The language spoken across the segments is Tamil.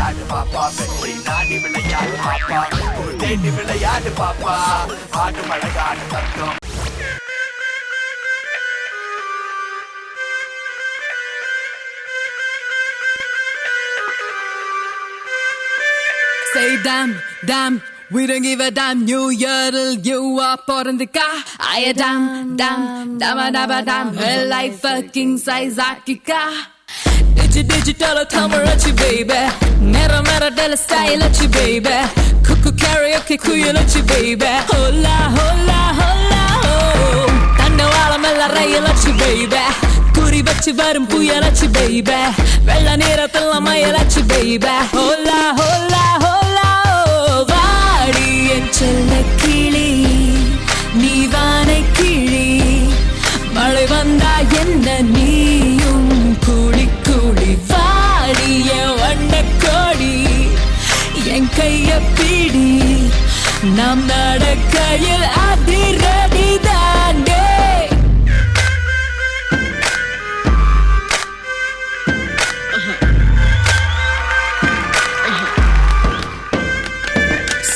விளையாடு பாப்பா வெற்றி நாடி விளையாடு பாப்பா தேடி விளையாடு பாப்பா ஆடு மழகாடு தத்துவம். Say damn, damn, we don't give a damn. New year till you are pouring in the car. I damn, damn, damn, damn, damn. Her life fucking size akika. Digital tamarachi baby. Mera mera della style achi baby. Cuckoo karaoke kuyalachi baby. Hola, hola, hola, oh. Tandawala mella rayalachi baby. Kuri vachi varum puyalachi baby. Vella neerathilla mayalachi baby. Hola, hola, hola. Chellakili நீவானை கிளி மழை வந்தா என்ன நீயும் கூடி கூடி வாடிய வண்ண கோடி என் கைய பிடி நாம் நடக்கையில் அதிரடி தாண்டே.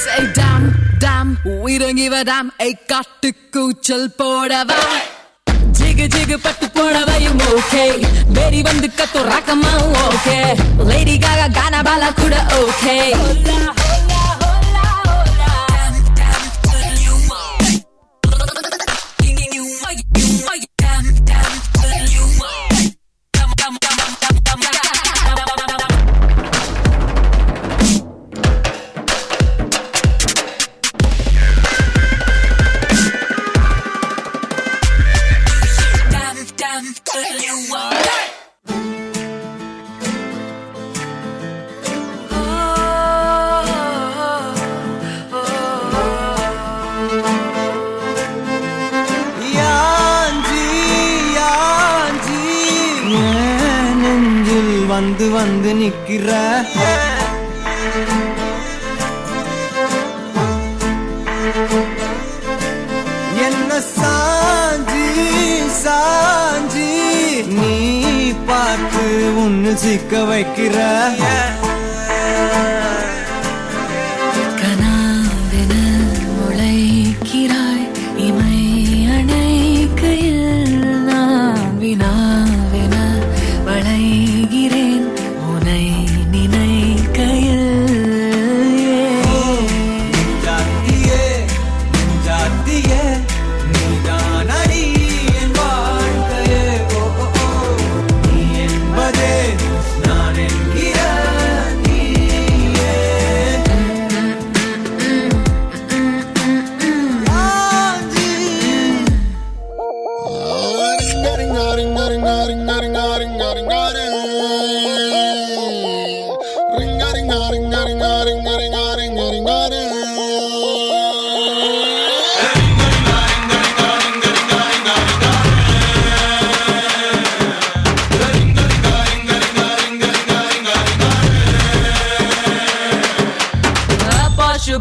Say damn, damn, we don't give a damn. Ay kattu koochal podava jig jig pattu podava you okay very vandu kattu rakama okay Lady Gaga gana bala kuda okay hola hola hola hola damn damn you damn damn you வந்து வந்து நிக்கிற என்ன சாஞ்சி சாஞ்சி நீ பார்த்து உன்னு சிக்க வைக்கிற கனாவென முளைக்கிறாய் இமை அணைக்கையில் நான் வினாவென வளைகிறேன் உனை நினைக்கையில் ஜாத்தியே ஜாத்தியே நீதானடி என் வாழ்க்கையே ஓ நீ என்பதே நான் என்கிற நீயே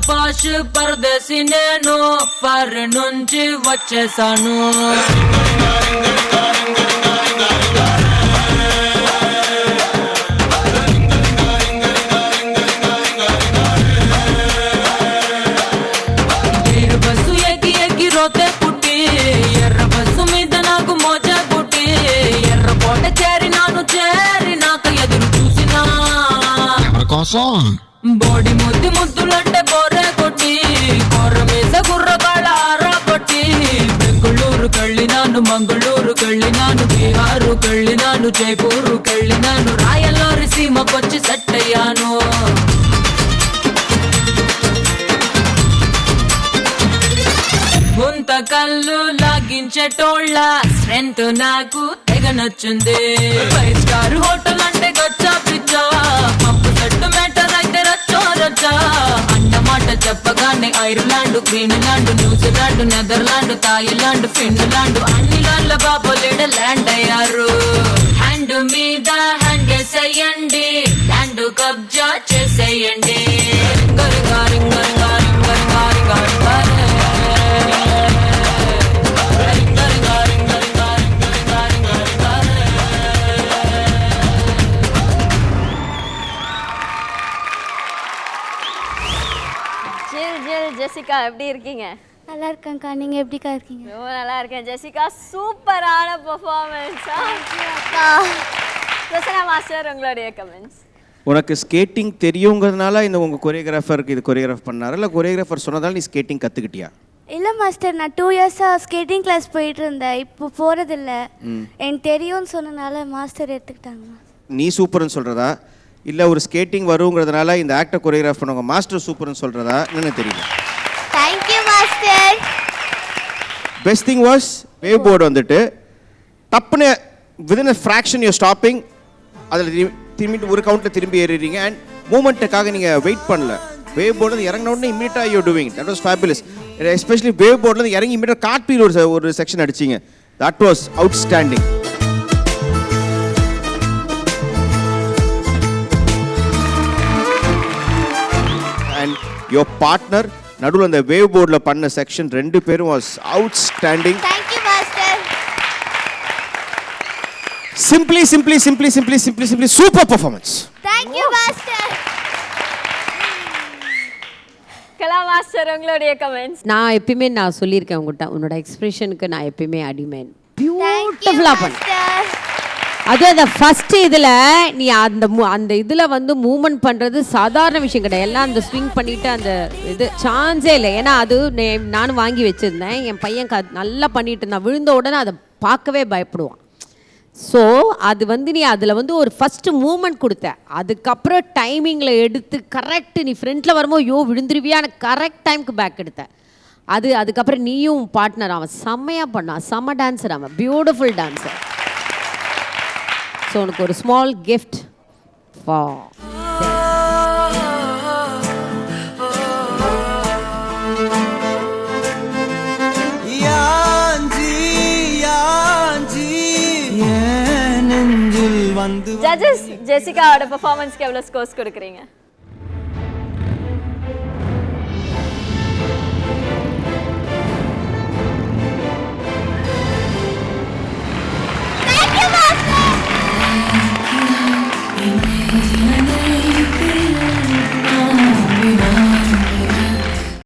పాషు పరదేశి నేను పర్ నుంచి వచ్చేసాను బస్సు ఎక్కి ఎక్కి రోతే పుట్టి ఎర్ర బస్సు మీద నాకు మోజ పుట్టి ఎర్ర కోట చేరినాక ఎదురు చూసినా బాడీ ముద్దు ముద్దులంటే బోరే కొట్టి కొర్ర మీద గుర్రగాళ్ళ ఆరా పట్టి బెంగుళూరు కళ్ళినాను మంగళూరు కళ్ళినాను బీహారు కళ్ళినాను జైపూరు కళ్ళినాను రాయల్లోరి సీమకొచ్చి సెట్ అయ్యాను గుంత కళ్ళు లాగించేటోళ్ళ స్ట్రెంత్ నాకు తెగ నచ్చింది 5 స్టార్ హోటల్ అంటే గచ్చా పిచ్చా పంపు సెట్టు మెటర్ అయితే రచ్చో రచ్చా అన్నమాట చెప్పగానే Ireland Greenland New Zealand Netherland Thailand Finland అన్ని లాండ్ల బాబోలేడ ల్యాండ్ అయ్యారు హ్యాండ్ మీద హ్యాండ్ వేసేయండి ల్యాండ్ కబ్జా చేసేయండి గరిగా రింగ రింగ రింగ రింగ రింగ ஜெசிகா எப்படி இருக்கீங்க? நல்லா இருக்கேன்க்கா, நீங்கள் எப்படிக்கா இருக்கீங்க? ரொம்ப நல்லா இருக்கேன் ஜெசிகா. சூப்பரான பெர்ஃபார்மன்ஸ். பிரசன்னா மாஸ்டர், உங்களுடைய கமெண்ட்ஸ். உனக்கு ஸ்கேட்டிங் தெரியுங்கிறதுனால இந்த உங்கள் கொரியோகிராஃபருக்கு இது கொரியோகிராஃப் பண்ணாரு, இல்லை கொரியோகிராஃபர் சொன்னதால நீ ஸ்கேட்டிங் கற்றுக்கிட்டியா? இல்லை மாஸ்டர், நான் 2 இயர்ஸாக ஸ்கேட்டிங் கிளாஸ் போயிட்டு இருந்தேன். இப்போ போகிறதில்ல. எனக்கு தெரியும்னு சொன்னனால மாஸ்டர் எடுத்துக்கிட்டாங்க. நீ சூப்பர்னு சொல்கிறதா, இல்லை ஒரு ஸ்கேட்டிங் வருங்கிறதுனால இந்த ஆக்டர் கொரியோகிராஃப் பண்ணவங்க மாஸ்டர் சூப்பர்னு சொல்கிறதா என்னன்னு தெரியல. Thank you master. Best thing was wave board வந்துட்டு டப்புன்னு within a fraction you stopping, அதில் திரும்பிட்டு ஒரு கவுண்ட்டில் திரும்பி ஏறிடுறீங்க. அண்ட் மூமெண்ட்டுக்காக நீங்கள் வெயிட் பண்ணல. வேவ் போர்டு இறங்கின உடனே இமீடியட்டாக you doing that was fabulous. Especially wave போர்டில் இறங்கி இமீடியட் காட்பீல் ஒரு செக்ஷன் அடிச்சிங்க. That was outstanding. And your partner நடுவில் அந்த வேவ் போர்டில் பண்ண செக்ஷன் 2 பேரும் was outstanding. Thank you master. Simply super performance. Thank you master. Kala master, உங்களுடைய கமெண்ட்ஸ். நான் எப்பயுமே நான் சொல்லியிருக்கேன் உங்கள்கிட்ட, உன்னோட எக்ஸ்பிரஷனுக்கு நான் எப்பயுமே அடிமேன். தேங்க்யூ பியூட்டிஃபுல்லாக பண்ண. மாஸ்டர். அதுவும் அந்த ஃபஸ்ட்டு இதில் நீ அந்த இதில் வந்து மூவ்மெண்ட் பண்ணுறது சாதாரண விஷயம் கிடையாது. எல்லாம் அந்த ஸ்விங் பண்ணிவிட்டு அந்த இது சான்ஸே இல்லை. ஏன்னா அது நானும் வாங்கி வச்சுருந்தேன். என் பையன் நல்லா பண்ணிட்டு இருந்தான். விழுந்த உடனே அதை பார்க்கவே பயப்படுவான். ஸோ அது வந்து நீ அதில் வந்து ஒரு ஃபஸ்ட்டு மூமெண்ட் கொடுத்த, அதுக்கப்புறம் டைமிங்கில் எடுத்து கரெக்டு நீ ஃப்ரண்ட்டில் வரும்போது விழுந்துருவியான கரெக்ட் டைமுக்கு பேக் எடுத்த. அதுக்கப்புறம் நீயும் பார்ட்னர் அவன் செம்மையாக பண்ணான். செம்ம டான்ஸர் அவன், பியூட்டிஃபுல் டான்ஸர். ஸோ உனக்கு ஒரு ஸ்மால் கிஃப்ட் ஃபார் ஜட்ஜஸ், ஜெசிகாவோட பெர்ஃபார்மன்ஸ்க்கு எவ்வளவு ஸ்கோர்ஸ் கொடுக்குறீங்க?